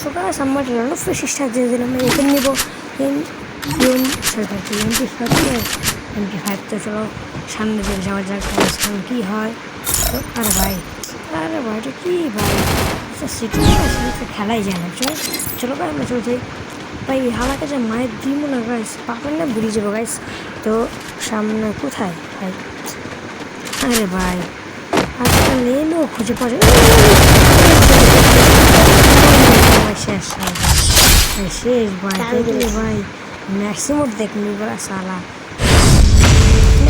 so guys আমার হলো fresh start দিয়ে দিলাম এখানে নিব MP5 তো চলো সামনে দিকে যাওয়া যাক কি হয় তো আরে ভাই এটা কি ভাই সিটি খেলাই যায় না চলো ভাই আমরা চলছি ভাই হালাকা যে মায়ের দিব না গাইস পাবেন না ঘুরে যাবো গাইস তো সামনে কোথায় ভাই আরে ভাই আজকাল এলো খুঁজে পাওয়া যায় শেষ শেষ ভাই দেখলি ভাই ম্যাক্সিমাম দেখলি বলা সালা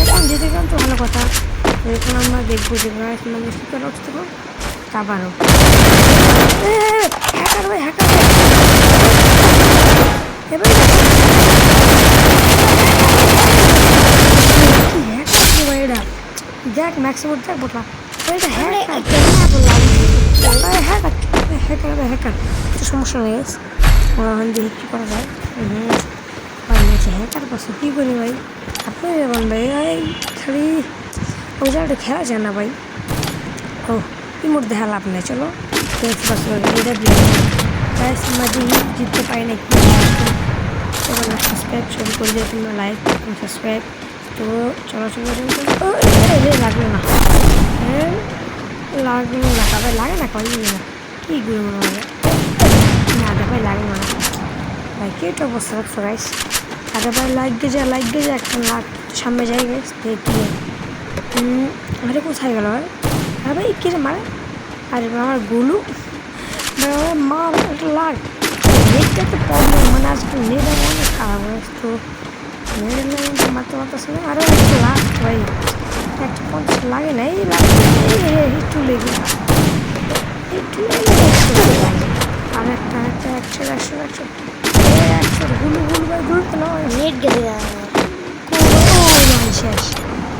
এখন যেতে গেলাম তো ভালো কথা এখন আমরা দেখবো যে মানে কী করে উঠতে পারবো আবারও হ্যাকার ভাই হ্যাকার এবার ভাই এটা দেখ ম্যাক্সিমাম দেখ বোটলা এটা হ্যাকার তো সমস্যা নেই দেখি কী করা যায় হ্যাকার পাশে কী করি ভাই আপনি যাবেন ভাই এই খালি ওই জায়গাটা খেলা যায় না ভাই ও কি মোট দেখা লাভ নেই চলো এটা জিততে পারি না সাবস্ক্রাইব শুরু করে দিয়ে তোমরা লাইক সাবস্ক্রাইব তো চলো লাগলো না লাগলো না ভাই লাগে না কই না কী গুলো মনে হয় না ভাই লাগে না ভাই কি একটা অবস্থা রাখছো গাইস আরে ভাই লাইক দিয়ে যা একটা লাখ সামনে যাই গাইস দেখি আরে কোথায় গেল আরে ভাই কিরে মারে আরে আমার গুলু মার একটা লাখ নেটটা তো প্রবলেম মানে আজকাল নেট অনেক খারাপ হয়েছে তো নেট মারতে পারতেছে না আরও একটা লাখ ভাই একটা 50 লাগে না এই লাখ একটু লেগে আর একটা 100 গুলু ভাই গুলু তো নয় নেট গেলে শেষ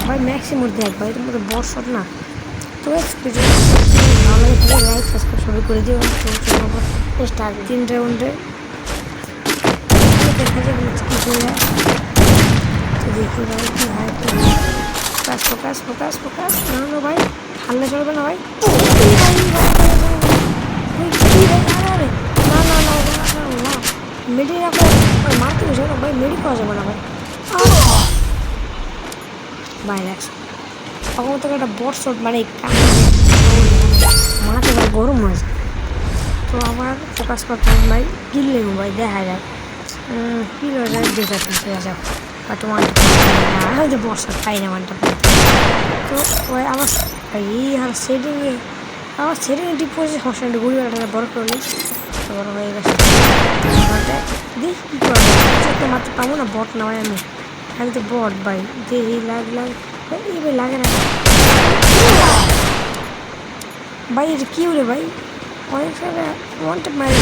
ভাই ম্যাক্সিমাম দেখ ভাই তোমার বর্ষর না তো ভালো লাগে লাইক সাবস্ক্রাইব শুরু করে দিও স্টার 3 রাউন্ডে দেখা যাবে কি করে তো দেখি ভাই কি হয় ফোকাস না ভাই হাল্লা চলবে না ভাই না মেডি না মারতে বুঝে না ভাই মেডি পাওয়া যাবে না ভাই ভাই রাখছো তখন তোকে একটা বর্ষট মানে মাথা ভাই গরম হয়েছে তো আমার ফোকাস করতে ভাই কিল নেবো ভাই দেখা যায় কিল হয়ে যায় যেটা চলে যাও বাট হয়তো বর্ষট পাই না মানটা তো ওই আমার ভাই আর সেটিংয়ে ঠিক করেছে সবসময় ঘুরি বেড়াটা বড় করলি তো বড় হয়ে গেছে দেখ কী করা যায় মাত্র পাবো না বট না ভাই আমি তো বট ভাই দেখি লাগ ভাই লাগে না ভাই এটা কী হলে ভাই অনেক সময় ওয়ান ট্যাপ মারি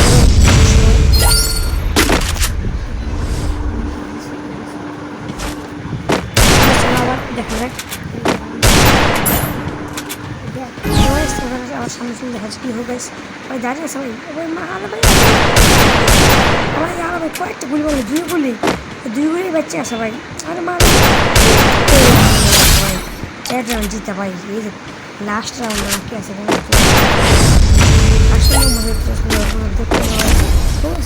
আবার দেখা যাক আবার সামনে দেখা যাচ্ছে কী হবে ভাই দাঁড়িয়ে আছে ভাই মা আরে ভাই আমার ভাই কয়েকটা গুলি বলে দুই গুলি বাচ্চা আসে ভাই আরে মা ভাই 1 রাউন্ড জিতা ভাই এই যে লাস্ট রাউন্ড বাকি আছে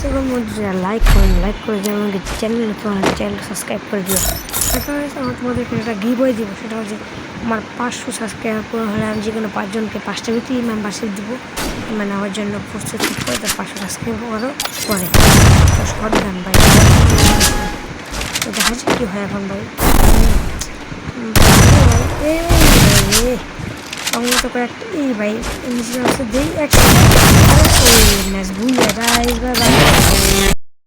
সেগুলোর মধ্যে লাইক করে দিয়ে আমাকে চ্যানেল সাবস্ক্রাইব করে দিও সেখানে আমার তোমাদেরকে একটা গিভওয়ে দিব সেটা হচ্ছে আমার 500 সাবস্ক্রাইব করে হলে আমি যে কোনো 5 জনকে 5টা ভিত্তি মেম্বারশিপ দেবো মানে আমার জন্য প্রস্তুত করে তো 500 সাবস্ক্রাইব করো পরে তো শর্ট গান ভাই তো দেখা যাচ্ছে কী হয় এখন ভাই তো করে একটা এই ভাই দিই একটা ম্যাচ ভুলে